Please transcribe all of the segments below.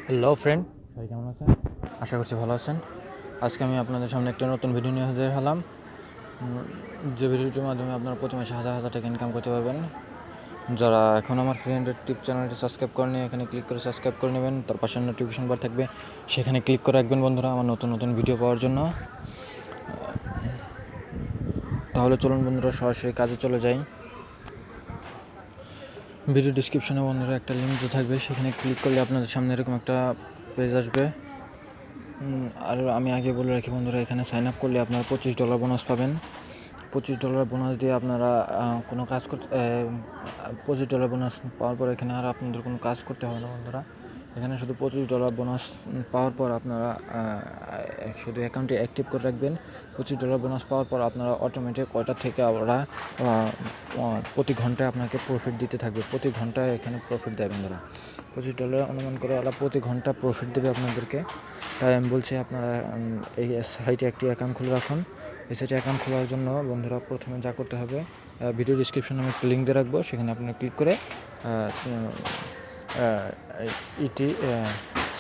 Hello friend, সবাই কেমন আছেন? আশা করছি ভালো আছেন। আজকে আমি আপনাদের সামনে একটা নতুন ভিডিও নিয়ে হাজির হলাম, যে ভিডিওটির মাধ্যমে আপনারা প্রতি মাসে হাজার হাজার টাকা ইনকাম করতে পারবেন। যারা এখন আমার ফ্রেন্ডের টিপ চ্যানেলটি সাবস্ক্রাইব করেনি, এখানে ক্লিক করে সাবস্ক্রাইব করে নেবেন। তার পাশে নোটিফিকেশন বার থাকবে, সেখানে ক্লিক করে রাখবেন বন্ধুরা, আমার নতুন নতুন ভিডিও পাওয়ার জন্য। তাহলে চলুন বন্ধুরা, সরাসরি কাজে চলে যাই। ভিডিও ডিসক্রিপশনে বন্ধুরা একটা লিঙ্ক দিয়ে থাকবে, সেখানে ক্লিক করলে আপনাদের সামনে এরকম একটা পেজ আসবে। আর আমি আগে বলে রাখি বন্ধুরা, এখানে সাইন আপ করলে আপনারা $25 বোনাস পাবেন। $25 বোনাস দিয়ে আপনারা কোনো কাজ করতে $25 বোনাস পাওয়ার পর এখানে আর আপনাদের কোনো কাজ করতে হবে না বন্ধুরা। এখানে শুধু $25 বোনাস পাওয়ার পর আপনারা শুধু অ্যাকাউন্টে অ্যাক্টিভ করে রাখবেন। $25 বোনাস পাওয়ার পর আপনারা অটোমেটিক ওটা থেকে ওরা প্রতি ঘন্টায় আপনাকে প্রফিট দিতে থাকবে। প্রতি ঘন্টায় এখানে প্রফিট দেয় বন্ধুরা। $25 অনুমান করে ওরা প্রতি ঘন্টা প্রফিট দেবে আপনাদেরকে। তাই আমি বলছি আপনারা এই সাইটে একটি অ্যাকাউন্ট খুলে রাখুন। এই সাইটে অ্যাকাউন্ট খোলার জন্য বন্ধুরা প্রথমে যা করতে হবে, ভিডিও ডিসক্রিপশনে আমি একটা লিঙ্ক দিয়ে রাখবো, সেখানে আপনারা ক্লিক করে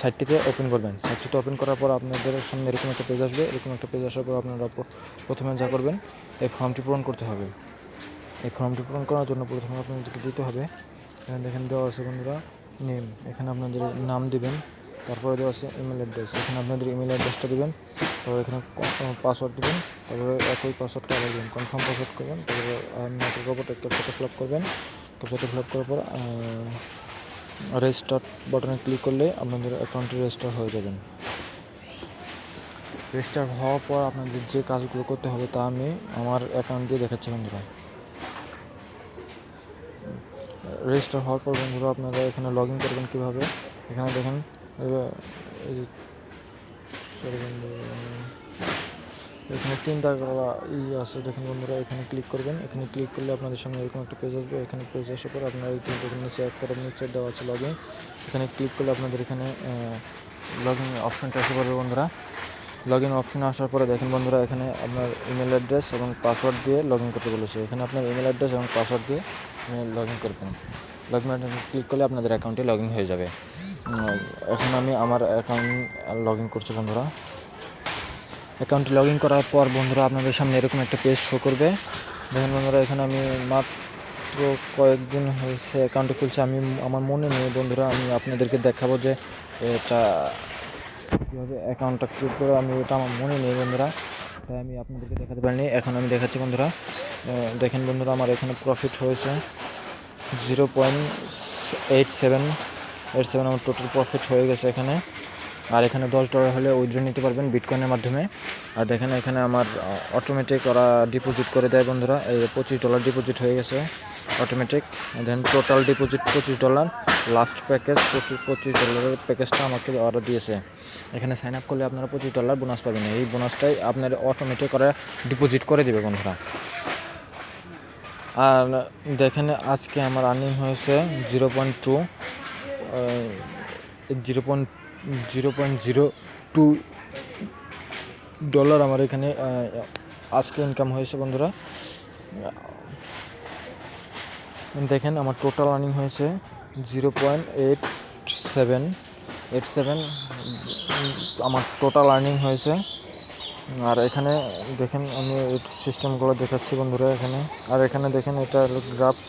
সাইটটিতে ওপেন করবেন। সাইটটিতে ওপেন করার পর আপনাদের সামনে এরকম একটা পেজ আসবে। এরকম একটা পেজ আসার পর আপনারা প্রথমে যা করবেন, এই ফর্মটি পূরণ করতে হবে। এই ফর্মটি পূরণ করার জন্য প্রথমে আপনাদেরকে দিতে হবে, এখানে দেওয়া আছে বন্ধুরা নেম, এখানে আপনাদের নাম দিবেন। তারপরে দেওয়া আছে ইমেল অ্যাড্রেস, এখানে আপনাদের ইমেল অ্যাড্রেসটা দেবেন। তারপরে এখানে পাসওয়ার্ড দেবেন। তারপরে একই পাসওয়ার্ডটা আবার দেবেন, কনফার্ম পাসওয়ার্ড করবেন। তারপরে ক্যাপচাটা ফিল আপ করবেন। ক্যাপচাটা ফিল আপ করার পর রেজিস্টার বাটনে ক্লিক করলে আপনাদের অ্যাকাউন্টটি রেজিস্টার হয়ে যাবেন। রেজিস্টার হওয়ার পর আপনাদের যে কাজগুলো করতে হবে তা আমি আমার অ্যাকাউন্ট দিয়ে দেখাচ্ছি বন্ধুরা। রেজিস্টার হওয়ার পর বন্ধুরা আপনারা এখানে লগ ইন করবেন কীভাবে, এখানে দেখেন এখানে 3টা আছে দেখেন বন্ধুরা, এখানে ক্লিক করবেন। এখানে ক্লিক করলে আপনাদের সামনে এরকম একটা পেজ আসবে। এখানে পেজ আসার পর আপনারা এই 3টা নিচে এক করার নিচে দেওয়া আছে লগ ইন, এখানে ক্লিক করলে আপনাদের এখানে লগ ইন অপশনটা এসে পড়বে বন্ধুরা। লগ ইন অপশনে আসার পরে দেখেন বন্ধুরা, এখানে আপনার ইমেল অ্যাড্রেস এবং পাসওয়ার্ড দিয়ে লগ ইন করতে বলেছে। এখানে আপনার ইমেল অ্যাড্রেস এবং পাসওয়ার্ড দিয়ে লগ ইন করবেন। লগ ইন ক্লিক করলে আপনাদের অ্যাকাউন্টে লগ ইন হয়ে যাবে। এখন আমি আমার অ্যাকাউন্ট লগ ইন করছি বন্ধুরা। অ্যাকাউন্টে লগ ইন করার পর বন্ধুরা আপনাদের সামনে এরকম একটা পেজ শো করবে। দেখেন বন্ধুরা, এখানে আমি মাত্র কয়েকদিন হয়েছে অ্যাকাউন্টে খুলছি, আমি আমার মনে নেই বন্ধুরা। আমি আপনাদেরকে দেখাবো যে এটা কীভাবে অ্যাকাউন্টটা ক্রিয়েট করে, আমি এটা আমার মনে নেই বন্ধুরা, তাই আমি আপনাদেরকে দেখাতে পারিনি। এখন আমি দেখাচ্ছি বন্ধুরা। দেখেন বন্ধুরা, আমার এখানে প্রফিট হয়েছে 0.87 আমার টোটাল প্রফিট হয়ে গেছে এখানে। আর এখানে $10 হলে উইথড্র নিতে পারবেন বিটকয়েনের মাধ্যমে। আর দেখেন এখানে আমার অটোমেটিক ওরা ডিপোজিট করে দেয় বন্ধুরা। এই $25 ডিপোজিট হয়ে গেছে অটোমেটিক। দেন টোটাল ডিপোজিট $25। লাস্ট প্যাকেজ $25 প্যাকেজটা আমাকে ওরা দিয়েছে। এখানে সাইন আপ করলে আপনারা $25 বোনাস পাবেন। এই বোনাসটাই আপনার অটোমেটিক ওরা ডিপোজিট করে দেবে বন্ধুরা। আর দেখেন আজকে আমার আর্নিং হয়েছে 0.2 $0.02 আমার এখানে আজকে ইনকাম হয়েছে বন্ধুরা। দেখেন আমার টোটাল আর্নিং হয়েছে 0.87 আমার টোটাল আর্নিং হয়েছে। আর এখানে দেখেন আমি সিস্টেমগুলো দেখাচ্ছি বন্ধুরা এখানে। আর এখানে দেখেন এটা হলো গ্রাফস,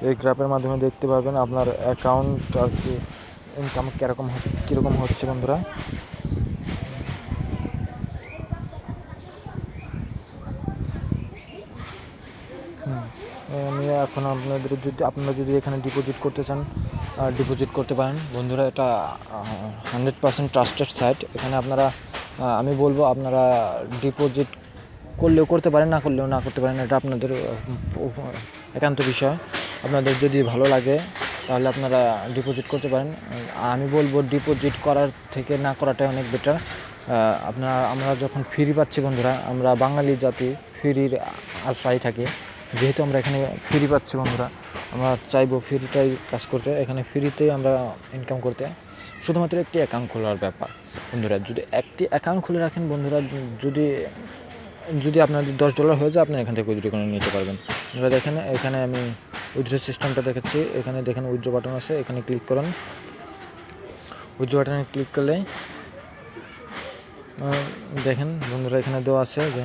এই গ্রাফের মাধ্যমে দেখতে পারবেন আপনার অ্যাকাউন্ট আর কি ইনকাম কীরকম হচ্ছে বন্ধুরা। আমি এখন আপনারা যদি এখানে ডিপোজিট করতে চান ডিপোজিট করতে পারেন বন্ধুরা। এটা 100% ট্রাস্টেড সাইট। এখানে আপনারা আমি বলবো আপনারা ডিপোজিট করলেও করতে পারেন, না করলেও না করতে পারেন, এটা আপনাদের একান্ত বিষয়। আপনাদের যদি ভালো লাগে তাহলে আপনারা ডিপোজিট করতে পারেন। আমি বলবো ডিপোজিট করার থেকে না করাটাই অনেক বেটার। আমরা যখন ফ্রি পাচ্ছি বন্ধুরা, আমরা বাঙালি জাতি ফ্রির আশায় থাকি। যেহেতু আমরা এখানে ফ্রি পাচ্ছি বন্ধুরা, আমরা চাইবো ফ্রিটাই কাজ করতে, এখানে ফ্রিতেই আমরা ইনকাম করতে। শুধুমাত্র একটি অ্যাকাউন্ট খোলার ব্যাপার বন্ধুরা। যদি একটি অ্যাকাউন্ট খুলে রাখেন বন্ধুরা, যদি আপনাদের $10 হয়ে যায়, আপনি এখান থেকে উইথড্র করে নিতে পারবেন। এবার দেখেন এখানে আমি উইথড্র সিস্টেমটা দেখাচ্ছি। এখানে দেখেন উইথড্র বাটন আছে, এখানে ক্লিক করুন। উইথড্র বাটনে ক্লিক করলে দেখেন বন্ধুরা এখানে দেওয়া আছে যে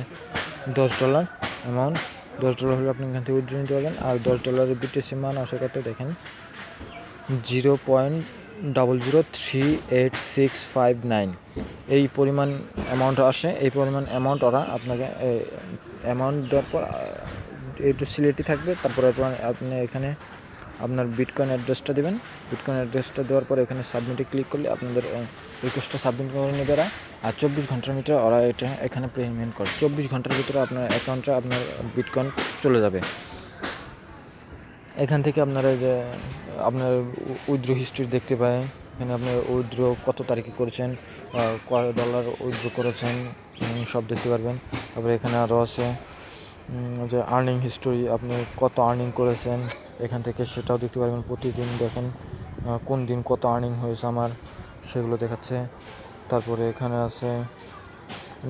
$10 অ্যামাউন্ট। $10 হলে আপনি এখান থেকে উইথড্র নিতে পারবেন। আর $10 বিটিসি মান আসে কত দেখেন 0.003869 এই পরিমাণ অ্যামাউন্ট আসে। এই পরিমাণ অ্যামাউন্ট ওরা আপনাকে অ্যামাউন্ট দেওয়ার পর একটু সিলেক্টই থাকবে। তারপরে আপনি এখানে আপনার বিটকয়েন অ্যাড্রেসটা দেবেন। বিটকয়েন অ্যাড্রেসটা দেওয়ার পর এখানে সাবমিটে ক্লিক করলে আপনাদের রিকোয়েস্টটা সাবমিট করে নেবে এরা। আর 24 ঘন্টার ভিতরে ওরা এটা এখানে পেমেন্ট করে। 24 ঘন্টার ভিতরে আপনার অ্যাকাউন্টে আপনার বিটকয়েন চলে যাবে। এখান থেকে আপনারা যে আপনার উইথড্র হিস্ট্রি দেখতে পারেন। এখানে আপনার উইথড্র কত তারিখে করেছেন, কয় ডলার উইথড্র করেছেন সব দেখতে পারবেন। তারপরে এখানে আরও আছে যে আর্নিং হিস্টোরি, আপনি কত আর্নিং করেছেন এখান থেকে সেটাও দেখতে পারবেন। প্রতিদিন দেখেন কোন দিন কত আর্নিং হয়েছে আমার সেগুলো দেখাচ্ছে। তারপরে এখানে আছে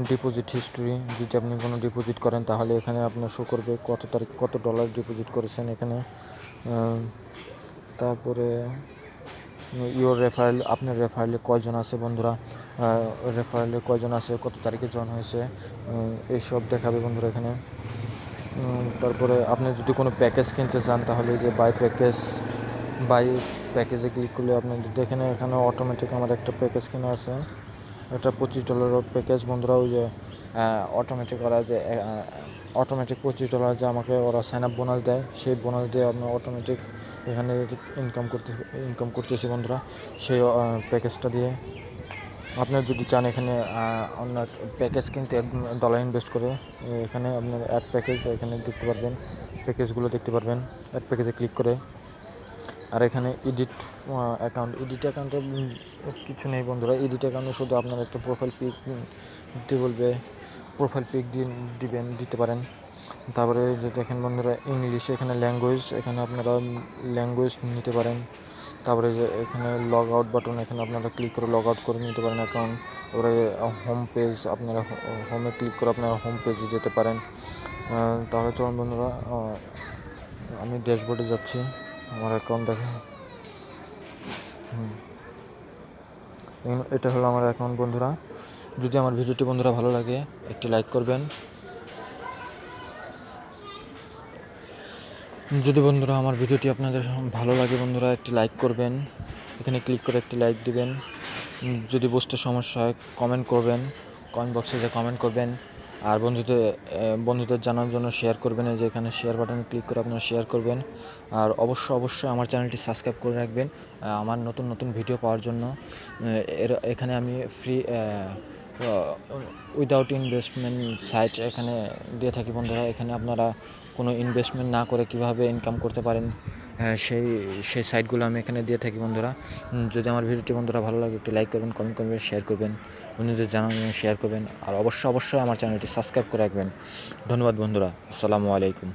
ডিপোজিট হিস্ট্রি, যদি আপনি কোনো ডিপোজিট করেন তাহলে এখানে আপনার শো করবে কত তারিখে কত ডলার ডিপোজিট করেছেন এখানে। তারপরে ইওর রেফারেল, আপনার রেফারেলে কয়জন আছে বন্ধুরা, রেফারেলে কয়জন আছে, কত তারিখে জয়েন হয়েছে এইসব দেখাবে বন্ধুরা এখানে। তারপরে আপনি যদি কোনো প্যাকেজ কিনতে চান তাহলে যে বাই প্যাকেজে ক্লিক করলে আপনি দেখেন এখানে অটোমেটিক আমার একটা প্যাকেজ কেনা আছে, একটা $25 প্যাকেজ বন্ধুরা। ওই যে অটোমেটিক ওরা যে অটোমেটিক $25 যে আমাকে ওরা সাইন আপ বোনাস দেয়, সেই বোনাস দিয়ে আপনার অটোমেটিক এখানে ইনকাম করতেছি বন্ধুরা সেই প্যাকেজটা দিয়ে। আপনার যদি চান এখানে অন্য প্যাকেজ কিনতে ডলার ইনভেস্ট করে এখানে আপনার অ্যাড প্যাকেজ এখানে দেখতে পারবেন, প্যাকেজগুলো দেখতে পারবেন অ্যাড প্যাকেজে ক্লিক করে। আর এখানে এডিট অ্যাকাউন্টে কিছু নেই বন্ধুরা। এডিট অ্যাকাউন্টে শুধু আপনার একটা প্রোফাইল পিক দিতে বলবে, প্রোফাইল পিক দিতে পারেন। তারপরে যে দেখেন বন্ধুরা ইংলিশে এখানে ল্যাঙ্গুয়েজ, এখানে আপনারা ল্যাঙ্গুয়েজ নিতে পারেন। তারপরে যে এখানে লগ আউট বাটন, এখানে আপনারা ক্লিক করে লগ আউট করে নিতে পারেন অ্যাকাউন্ট। তারপরে হোম পেজ, আপনারা হোমে ক্লিক করে আপনারা হোম পেজে যেতে পারেন। তাহলে চলুন বন্ধুরা আমি ড্যাশবোর্ডে যাচ্ছি, আমার অ্যাকাউন্ট দেখেন। এটা হলো আমার অ্যাকাউন্ট বন্ধুরা। যদি আমার ভিডিওটি বন্ধুরা ভালো লাগে একটি লাইক করবেন। যদি বন্ধুরা আমার ভিডিওটি আপনাদের ভালো লাগে বন্ধুরা একটি লাইক করবেন, এখানে ক্লিক করে একটি লাইক দিবেন। যদি বুঝতে সমস্যা হয় কমেন্ট করবেন, কমেন্ট বক্সে যে কমেন্ট করবেন। আর বন্ধুদের জানার জন্য শেয়ার করবেন, এই যে এখানে শেয়ার বাটনে ক্লিক করে আপনারা শেয়ার করবেন। আর অবশ্যই আমার চ্যানেলটি সাবস্ক্রাইব করে রাখবেন আমার নতুন ভিডিও পাওয়ার জন্য। এখানে আমি ফ্রি উইদাউট ইনভেস্টমেন্ট সাইট এখানে দিয়ে থাকি বন্ধুরা। এখানে আপনারা কোনো ইনভেস্টমেন্ট না করে কিভাবে ইনকাম করতে পারেন সেই সাইটগুলো আমি এখানে দিয়ে থাকি বন্ধুরা। যদি আমার ভিডিওটি বন্ধুরা ভালো লাগে একটু লাইক করবেন, কমেন্ট করবেন, শেয়ার করবেন, বন্ধুদের জানাবেন, শেয়ার করবেন। আর অবশ্যই আমার চ্যানেলটি সাবস্ক্রাইব করে রাখবেন। ধন্যবাদ বন্ধুরা, আসসালামু আলাইকুম।